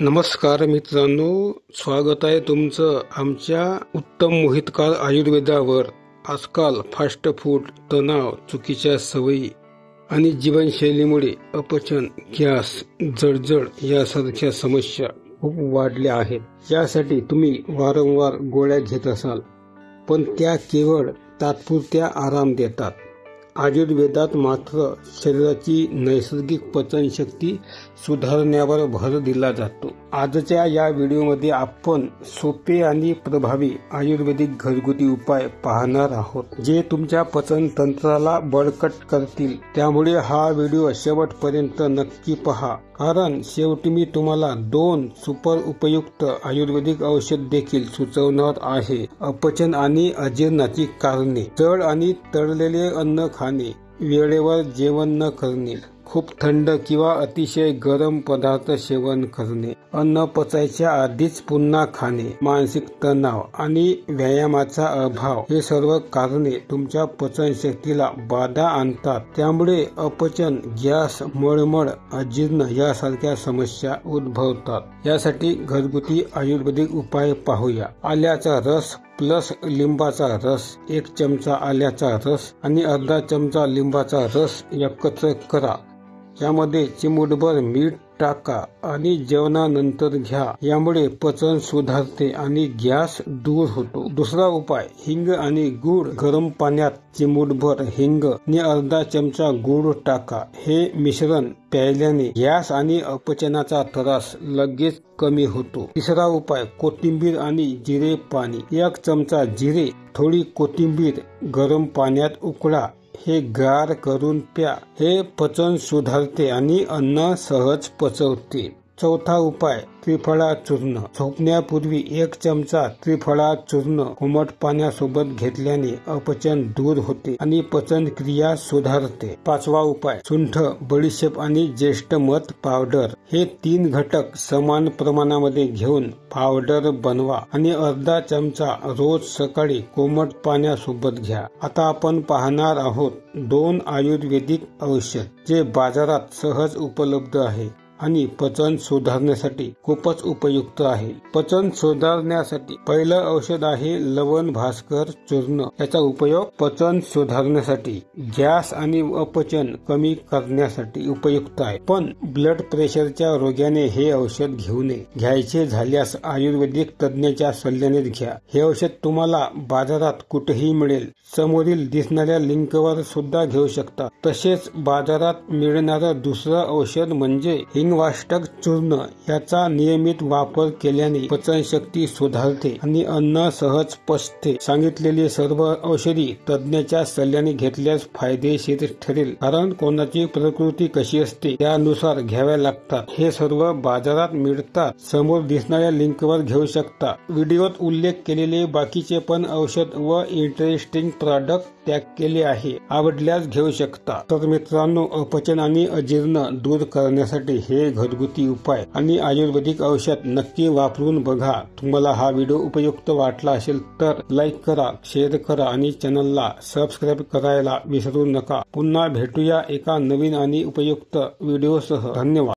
नमस्कार मित्रांनो, स्वागत आहे तुमचं आमच्या उत्तम मोहितकाळ आयुर्वेदावर। आजकाल फास्ट फूड, तणाव, चुकीच्या सवयी आणि जीवनशैलीमुळे अपचन, गॅस, जळजळ यासारख्या समस्या खूप वाढल्या आहेत। यासाठी तुम्ही वारंवार गोळ्या घेत असाल, पण त्या केवळ तात्पुरत्या आराम देतात। आयुर्वेदात मात्र शरीराची नैसर्गिक पचनशक्ती सुधारण्यावर भर दिला जातो। आजच्या या व्हिडिओमध्ये आपण सोपे आणि प्रभावी आयुर्वेदिक घरगुती उपाय पाहणार आहोत, जे तुमच्या पचन तंत्राला बळकट करतील। त्यामुळे हा व्हिडिओ शेवटपर्यंत नक्की पहा, कारण शेवटी मी तुम्हाला 2 सुपर उपयुक्त आयुर्वेदिक औषध देखील सुचवणार आहे। अपचन आणि अजीर्णाची कारणे: जड आणि तळलेले अन्न खाणे, वेळेवर जेवण न करणे, खूप थंड किंवा अतिशय गरम पदार्थ सेवन करणे, अन्न पचायच्या आधीच पुन्हा खाणे, मानसिक तणाव आणि व्यायामाचा अभाव हे सर्व कारणे तुमच्या पचनशक्तीला बाधा आणतात। त्यामुळे अपचन, गॅस, मळमळ, अजीर्ण यासारख्या समस्या उद्भवतात। यासाठी घरगुती आयुर्वेदिक उपाय पाहूया। आल्याचा रस प्लस लिंबाचा रस, 1 चमचा आल्याचा रस आणि अर्धा चमचा लिंबाचा रस एकत्र करा। यामध्ये चिमूटभर मीठ टाका आणि जेवणानंतर घ्या। यामुळे पचन सुधारते आणि गॅस दूर होतो। दुसरा उपाय, हिंग आणि गूळ। गरम पाण्यात चिमूटभर हिंग आणि अर्धा चमचा गूळ टाका। हे मिश्रण प्यायल्याने गॅस आणि अपचनाचा त्रास लगेच कमी होतो। तिसरा उपाय, कोथिंबीर आणि जिरे पाणी। 1 चमचा जिरे, थोडी कोथिंबीर गरम पाण्यात उकळा। हे गार करून प्या। हे पचन सुधारते आणि अन्न सहज पचवते। चौथा उपाय, त्रिफळा चूर्ण। झोपण्यापूर्वी 1 चमचा त्रिफळा चूर्ण कोमट पाण्यासोबत घेतल्याने अपचन दूर होते आणि पचन क्रिया सुधारते। पाचवा उपाय, सुंठ, बडीशेप आणि ज्येष्ठ मध पावडर। हे 3 घटक समान प्रमाणामध्ये घेऊन पावडर बनवा आणि अर्धा चमचा रोज सकाळी कोमट पाण्यासोबत घ्या। आता आपण पाहणार आहोत 2 आयुर्वेदिक औषध, जे बाजारात सहज उपलब्ध आहे आणि पचन सुधारण्यासाठी खूपच उपयुक्त आहे। पचन सुधारण्यासाठी पहिलं औषध आहे लवण भास्कर चूर्ण। याचा उपयोग पचन सुधारण्यासाठी, गॅस आणि अपचन कमी करण्यासाठी उपयुक्त आहे। पण ब्लड प्रेशरच्या रोग्याने हे औषध घेऊ नये। घ्यायचे झाल्यास आयुर्वेदिक तज्ञाच्या सल्ल्याने घ्या। हे औषध तुम्हाला बाजारात कुठेही मिळेल। समोरील दिसणाऱ्या लिंकवर सुद्धा घेऊ शकता। तसेच बाजारात मिळणारं दुसरं औषध म्हणजे हिंगवाष्टक चूर्ण। याचा नियमित वापर केल्याने पचनशक्ती सुधारते आणि अन्न सहज पचते। सांगितलेली सर्व औषधी तज्ञाच्या सल्ल्याने घेतल्यास फायदेशीर ठरेल, कारण कोणाची प्रकृती कशी असते त्यानुसार घ्याव्या लागतात। हे सर्व बाजारात मिळतात। समोर दिसणाऱ्या लिंकवर घेऊ शकता। व्हिडिओत उल्लेख केलेले बाकीचे पण औषध व इंटरेस्टिंग प्रॉडक्ट टॅग केले आहे, आवडल्यास घेऊ शकता। तर मित्रांनो, अपचन आणि अजीर्ण दूर करण्यासाठी हे घरगुती उपाय आणि आयुर्वेदिक औषध नक्की वापरून बघा। तुम्हाला हा व्हिडिओ उपयुक्त वाटला असेल तर लाईक करा, शेअर करा आणि चॅनलला सबस्क्राईब करायला विसरू नका। पुन्हा भेटूया एका नवीन आणि उपयुक्त व्हिडिओसह। धन्यवाद।